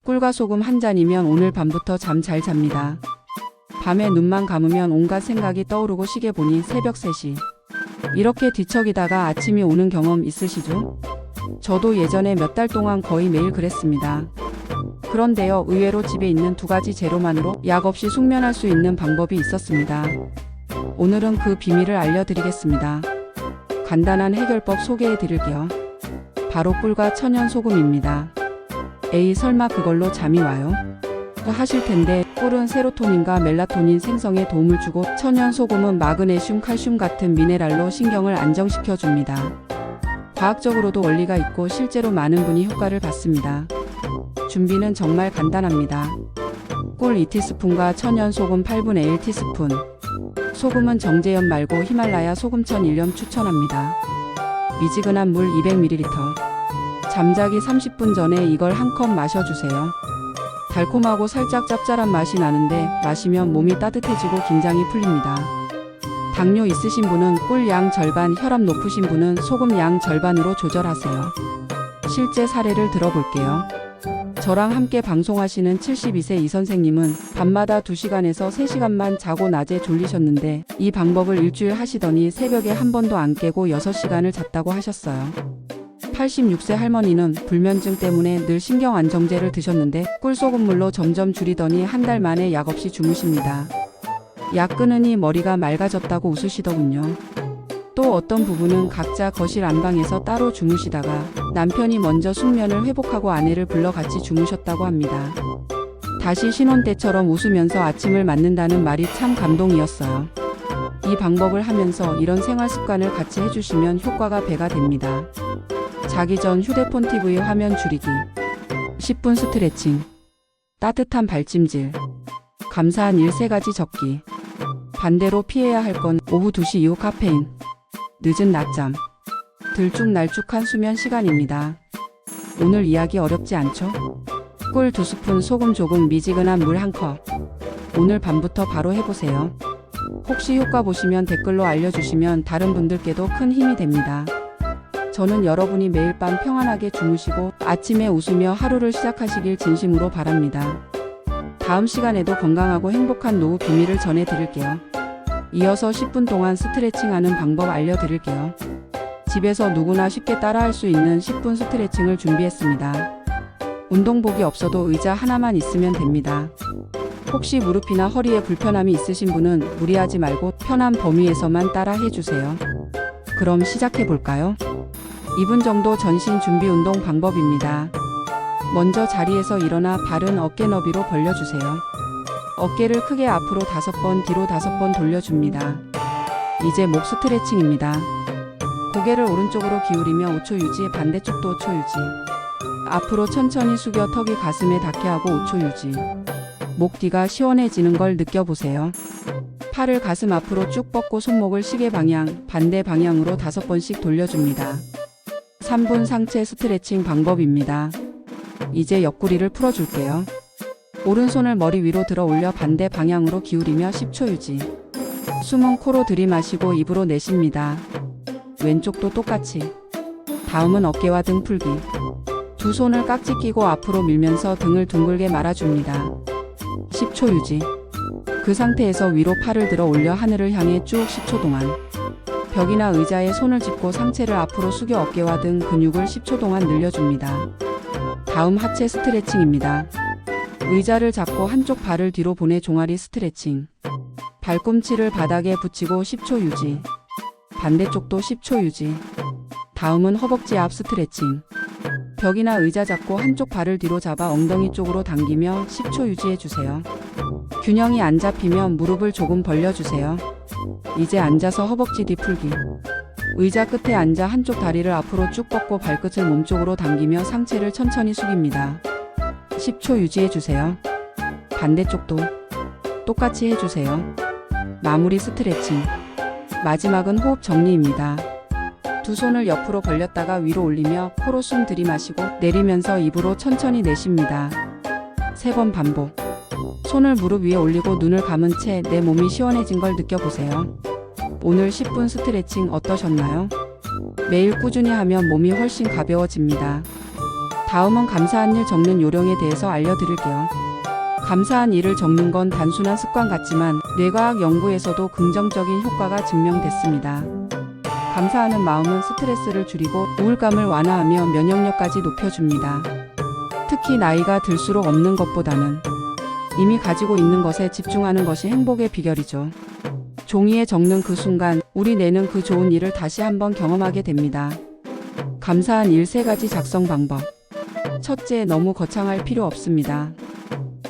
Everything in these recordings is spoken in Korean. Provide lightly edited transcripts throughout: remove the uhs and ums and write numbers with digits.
꿀과 소금 한 잔이면 오늘 밤부터 잠 잘 잡니다. 밤에 눈만 감으면 온갖 생각이 떠오르고 시계 보니 새벽 3시. 이렇게 뒤척이다가 아침이 오는 경험 있으시죠? 저도 예전에 몇 달 동안 거의 매일 그랬습니다. 그런데요, 의외로 집에 있는 2가지 재료만으로 약 없이 숙면할 수 있는 방법이 있었습니다. 오늘은 그 비밀을 알려드리겠습니다. 간단한 해결법 소개해드릴게요. 바로 꿀과 천연 소금입니다. 에이, 설마 그걸로 잠이 와요? 하실 텐데, 꿀은 세로토닌과 멜라토닌 생성에 도움을 주고 천연 소금은 마그네슘, 칼슘 같은 미네랄로 신경을 안정시켜 줍니다. 과학적으로도 원리가 있고 실제로 많은 분이 효과를 봤습니다. 준비는 정말 간단합니다. 꿀 2티스푼과 천연 소금 8분의 1티스푼. 소금은 정제염 말고 히말라야 소금천 1년 추천합니다. 미지근한 물 200ml. 잠자기 30분 전에 이걸 한 컵 마셔주세요. 달콤하고 살짝 짭짤한 맛이 나는데 마시면 몸이 따뜻해지고 긴장이 풀립니다. 당뇨 있으신 분은 꿀 양 절반, 혈압 높으신 분은 소금 양 절반으로 조절하세요. 실제 사례를 들어볼게요. 저랑 함께 방송하시는 72세 이 선생님은 밤마다 2시간에서 3시간만 자고 낮에 졸리셨는데 이 방법을 일주일 하시더니 새벽에 한 번도 안 깨고 6시간을 잤다고 하셨어요. 86세 할머니는 불면증 때문에 늘 신경안정제를 드셨는데 꿀소금물로 점점 줄이더니 한 달 만에 약 없이 주무십니다. 약 끊으니 머리가 맑아졌다고 웃으시더군요. 또 어떤 부부는 각자 거실 안방에서 따로 주무시다가 남편이 먼저 숙면을 회복하고 아내를 불러 같이 주무셨다고 합니다. 다시 신혼 때처럼 웃으면서 아침을 맞는다는 말이 참 감동이었어요. 이 방법을 하면서 이런 생활 습관을 같이 해주시면 효과가 배가 됩니다. 자기 전 휴대폰 TV 화면 줄이기, 10분 스트레칭, 따뜻한 발찜질, 감사한 일 3가지 적기. 반대로 피해야 할 건 오후 2시 이후 카페인, 늦은 낮잠, 들쭉날쭉한 수면 시간입니다. 오늘 이야기 어렵지 않죠? 꿀 2스푼, 소금 조금, 미지근한 물 1컵. 오늘 밤부터 바로 해보세요. 혹시 효과 보시면 댓글로 알려주시면 다른 분들께도 큰 힘이 됩니다. 저는 여러분이 매일 밤 평안하게 주무시고 아침에 웃으며 하루를 시작하시길 진심으로 바랍니다. 다음 시간에도 건강하고 행복한 노후 비밀을 전해드릴게요. 이어서 10분 동안 스트레칭하는 방법 알려드릴게요. 집에서 누구나 쉽게 따라할 수 있는 10분 스트레칭을 준비했습니다. 운동복이 없어도 의자 하나만 있으면 됩니다. 혹시 무릎이나 허리에 불편함이 있으신 분은 무리하지 말고 편한 범위에서만 따라 해주세요. 그럼 시작해볼까요? 2분 정도 전신 준비 운동 방법입니다. 먼저 자리에서 일어나 발은 어깨 너비로 벌려주세요. 어깨를 크게 앞으로 5번, 뒤로 5번 돌려줍니다. 이제 목 스트레칭입니다. 고개를 오른쪽으로 기울이며 5초 유지, 반대쪽도 5초 유지. 앞으로 천천히 숙여 턱이 가슴에 닿게 하고 5초 유지. 목 뒤가 시원해지는 걸 느껴보세요. 팔을 가슴 앞으로 쭉 뻗고 손목을 시계 방향, 반대 방향으로 5번씩 돌려줍니다. 3분 상체 스트레칭 방법입니다. 이제 옆구리를 풀어줄게요. 오른손을 머리 위로 들어 올려 반대 방향으로 기울이며 10초 유지. 숨은 코로 들이마시고 입으로 내쉽니다. 왼쪽도 똑같이. 다음은 어깨와 등 풀기. 두 손을 깍지 끼고 앞으로 밀면서 등을 둥글게 말아줍니다. 10초 유지. 그 상태에서 위로 팔을 들어 올려 하늘을 향해 쭉 10초 동안. 벽이나 의자에 손을 짚고 상체를 앞으로 숙여 어깨와 등 근육을 10초 동안 늘려줍니다. 다음 하체 스트레칭입니다. 의자를 잡고 한쪽 발을 뒤로 보내 종아리 스트레칭. 발꿈치를 바닥에 붙이고 10초 유지. 반대쪽도 10초 유지. 다음은 허벅지 앞 스트레칭. 벽이나 의자 잡고 한쪽 발을 뒤로 잡아 엉덩이 쪽으로 당기며 10초 유지해주세요. 균형이 안 잡히면 무릎을 조금 벌려주세요. 이제 앉아서 허벅지 뒤 풀기. 의자 끝에 앉아 한쪽 다리를 앞으로 쭉 뻗고 발끝을 몸쪽으로 당기며 상체를 천천히 숙입니다. 10초 유지해주세요. 반대쪽도 똑같이 해주세요. 마무리 스트레칭. 마지막은 호흡 정리입니다. 두 손을 옆으로 벌렸다가 위로 올리며 코로 숨 들이마시고 내리면서 입으로 천천히 내쉽니다. 3번 반복. 손을 무릎 위에 올리고 눈을 감은 채 내 몸이 시원해진 걸 느껴보세요. 오늘 10분 스트레칭 어떠셨나요? 매일 꾸준히 하면 몸이 훨씬 가벼워집니다. 다음은 감사한 일 적는 요령에 대해서 알려드릴게요. 감사한 일을 적는 건 단순한 습관 같지만 뇌과학 연구에서도 긍정적인 효과가 증명됐습니다. 감사하는 마음은 스트레스를 줄이고 우울감을 완화하며 면역력까지 높여줍니다. 특히 나이가 들수록 없는 것보다는 이미 가지고 있는 것에 집중하는 것이 행복의 비결이죠. 종이에 적는 그 순간 우리 뇌는 그 좋은 일을 다시 한번 경험하게 됩니다. 감사한 일 3가지 작성 방법. 첫째, 너무 거창할 필요 없습니다.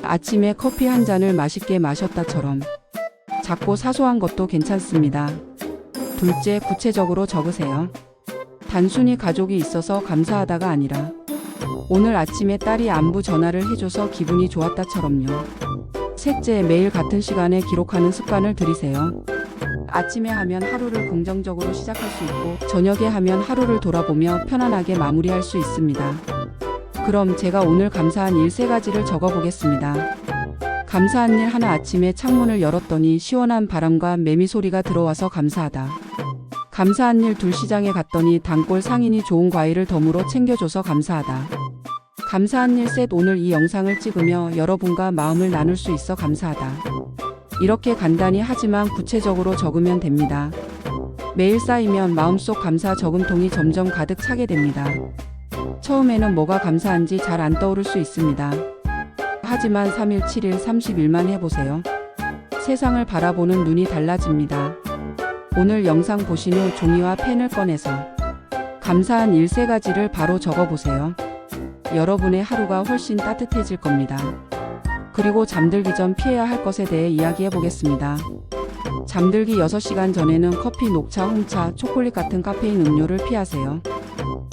아침에 커피 한 잔을 맛있게 마셨다처럼 작고 사소한 것도 괜찮습니다. 둘째, 구체적으로 적으세요. 단순히 가족이 있어서 감사하다가 아니라 오늘 아침에 딸이 안부 전화를 해줘서 기분이 좋았다처럼요. 셋째, 매일 같은 시간에 기록하는 습관을 들이세요. 아침에 하면 하루를 긍정적으로 시작할 수 있고 저녁에 하면 하루를 돌아보며 편안하게 마무리할 수 있습니다. 그럼 제가 오늘 감사한 일 3가지를 적어보겠습니다. 감사한 일 하나, 아침에 창문을 열었더니 시원한 바람과 매미 소리가 들어와서 감사하다. 감사한 일 2, 시장에 갔더니 단골 상인이 좋은 과일을 덤으로 챙겨줘서 감사하다. 감사한 일 3, 오늘 이 영상을 찍으며 여러분과 마음을 나눌 수 있어 감사하다. 이렇게 간단히 하지만 구체적으로 적으면 됩니다. 매일 쌓이면 마음속 감사 저금통이 점점 가득 차게 됩니다. 처음에는 뭐가 감사한지 잘 안 떠오를 수 있습니다. 하지만 3일, 7일, 30일만 해보세요. 세상을 바라보는 눈이 달라집니다. 오늘 영상 보신 후 종이와 펜을 꺼내서 감사한 일 3가지를 바로 적어보세요. 여러분의 하루가 훨씬 따뜻해질 겁니다. 그리고 잠들기 전 피해야 할 것에 대해 이야기해 보겠습니다. 잠들기 6시간 전에는 커피, 녹차, 홍차, 초콜릿 같은 카페인 음료를 피하세요.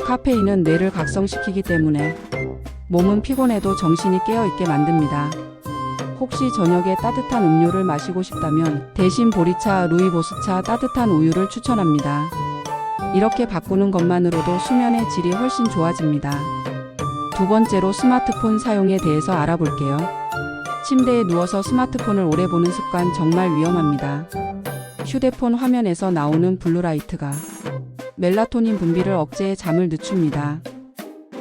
카페인은 뇌를 각성시키기 때문에 몸은 피곤해도 정신이 깨어있게 만듭니다. 혹시 저녁에 따뜻한 음료를 마시고 싶다면 대신 보리차, 루이보스차, 따뜻한 우유를 추천합니다. 이렇게 바꾸는 것만으로도 수면의 질이 훨씬 좋아집니다. 두 번째로 스마트폰 사용에 대해서 알아볼게요. 침대에 누워서 스마트폰을 오래 보는 습관 정말 위험합니다. 휴대폰 화면에서 나오는 블루라이트가 멜라토닌 분비를 억제해 잠을 늦춥니다.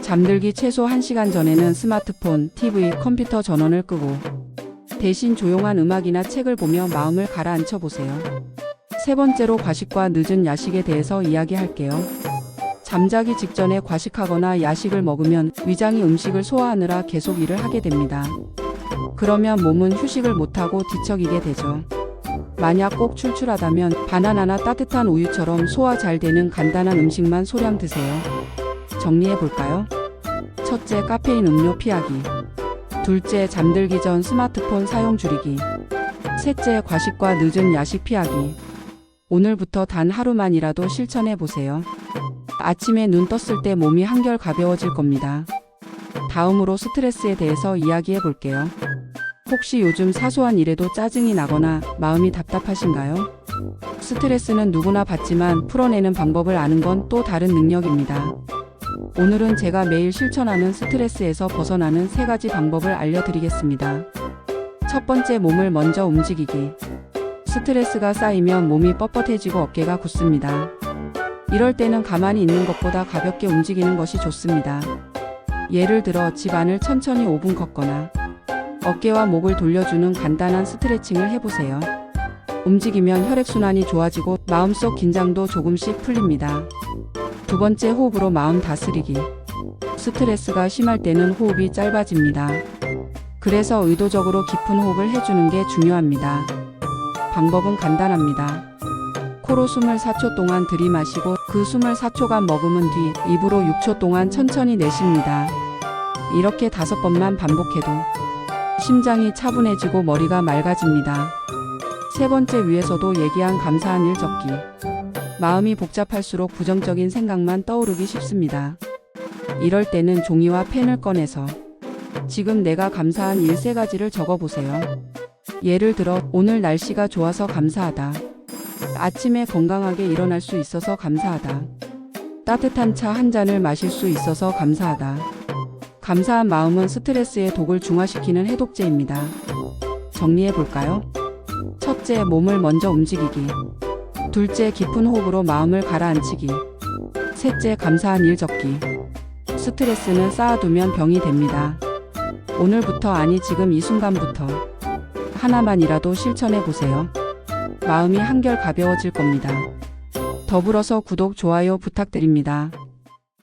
잠들기 최소 1시간 전에는 스마트폰, TV, 컴퓨터 전원을 끄고 대신 조용한 음악이나 책을 보며 마음을 가라앉혀 보세요. 세 번째로 과식과 늦은 야식에 대해서 이야기할게요. 잠자기 직전에 과식하거나 야식을 먹으면 위장이 음식을 소화하느라 계속 일을 하게 됩니다. 그러면 몸은 휴식을 못하고 뒤척이게 되죠. 만약 꼭 출출하다면 바나나나 따뜻한 우유처럼 소화 잘 되는 간단한 음식만 소량 드세요. 정리해 볼까요? 첫째, 카페인 음료 피하기. 둘째, 잠들기 전 스마트폰 사용 줄이기. 셋째, 과식과 늦은 야식 피하기. 오늘부터 단 하루만이라도 실천해 보세요. 아침에 눈 떴을 때 몸이 한결 가벼워질 겁니다. 다음으로 스트레스에 대해서 이야기해 볼게요. 혹시 요즘 사소한 일에도 짜증이 나거나 마음이 답답하신가요? 스트레스는 누구나 받지만 풀어내는 방법을 아는 건 또 다른 능력입니다. 오늘은 제가 매일 실천하는 스트레스에서 벗어나는 3가지 방법을 알려드리겠습니다. 첫 번째, 몸을 먼저 움직이기. 스트레스가 쌓이면 몸이 뻣뻣해지고 어깨가 굳습니다. 이럴 때는 가만히 있는 것보다 가볍게 움직이는 것이 좋습니다. 예를 들어 집 안을 천천히 5분 걷거나 어깨와 목을 돌려주는 간단한 스트레칭을 해보세요. 움직이면 혈액순환이 좋아지고 마음속 긴장도 조금씩 풀립니다. 두 번째, 호흡으로 마음 다스리기. 스트레스가 심할 때는 호흡이 짧아집니다. 그래서 의도적으로 깊은 호흡을 해주는 게 중요합니다. 방법은 간단합니다. 코로 숨을 4초 동안 들이마시고 그 숨을 4초간 머금은 뒤 입으로 6초 동안 천천히 내쉽니다. 이렇게 5번만 반복해도 심장이 차분해지고 머리가 맑아집니다. 세 번째, 위에서도 얘기한 감사한 일 적기. 마음이 복잡할수록 부정적인 생각만 떠오르기 쉽습니다. 이럴 때는 종이와 펜을 꺼내서 지금 내가 감사한 일 3가지를 적어보세요. 예를 들어 오늘 날씨가 좋아서 감사하다. 아침에 건강하게 일어날 수 있어서 감사하다. 따뜻한 차 한 잔을 마실 수 있어서 감사하다. 감사한 마음은 스트레스의 독을 중화시키는 해독제입니다. 정리해 볼까요? 첫째, 몸을 먼저 움직이기. 둘째, 깊은 호흡으로 마음을 가라앉히기. 셋째, 감사한 일 적기. 스트레스는 쌓아두면 병이 됩니다. 오늘부터 아니 지금 이 순간부터 하나만이라도 실천해 보세요. 마음이 한결 가벼워질 겁니다. 더불어서 구독, 좋아요 부탁드립니다.